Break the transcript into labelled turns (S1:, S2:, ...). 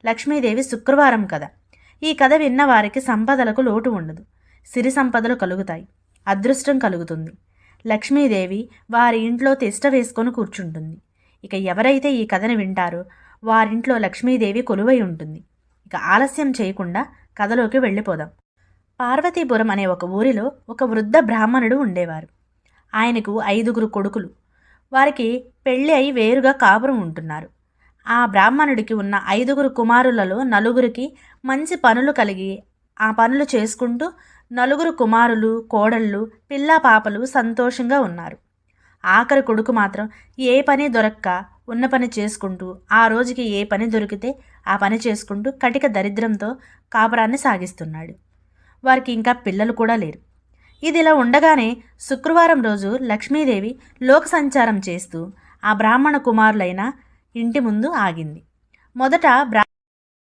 S1: లక్ష్మీదేవి శుక్రవారం కథ. ఈ కథ విన్న వారికి సంపదలకు లోటు ఉండదు. సిరి సంపదలు కలుగుతాయి. అదృష్టం కలుగుతుంది. లక్ష్మీదేవి వారి ఇంట్లో తిష్ట వేసుకొని కూర్చుంటుంది. ఇక ఎవరైతే ఈ కథను వింటారో వారింట్లో లక్ష్మీదేవి కొలువై ఉంటుంది. ఇక ఆలస్యం చేయకుండా కథలోకి వెళ్ళిపోదాం. పార్వతీపురం అనే ఒక ఊరిలో ఒక వృద్ధ బ్రాహ్మణుడు ఉండేవారు. ఆయనకు 5 కొడుకులు. వారికి పెళ్ళి అయి వేరుగా కాపురం ఉంటున్నారు. ఆ బ్రాహ్మణుడికి ఉన్న 5 కుమారులలో 4 మంచి పనులు కలిగి ఆ పనులు చేసుకుంటూ 4 కుమారులు, కోడళ్ళు, పిల్లా పాపలు సంతోషంగా ఉన్నారు. ఆఖరి కొడుకు మాత్రం ఏ పని దొరక్క ఉన్న పని చేసుకుంటూ ఆ రోజుకి ఏ పని దొరికితే ఆ పని చేసుకుంటూ కటిక దరిద్రంతో కాపురాన్ని సాగిస్తున్నాడు. వారికి ఇంకా పిల్లలు కూడా లేరు. ఇదిలా ఉండగానే శుక్రవారం రోజు లక్ష్మీదేవి లోక సంచారం చేస్తూ ఆ బ్రాహ్మణ కుమారులైన ఇంటి ముందు ఆగింది. మొదట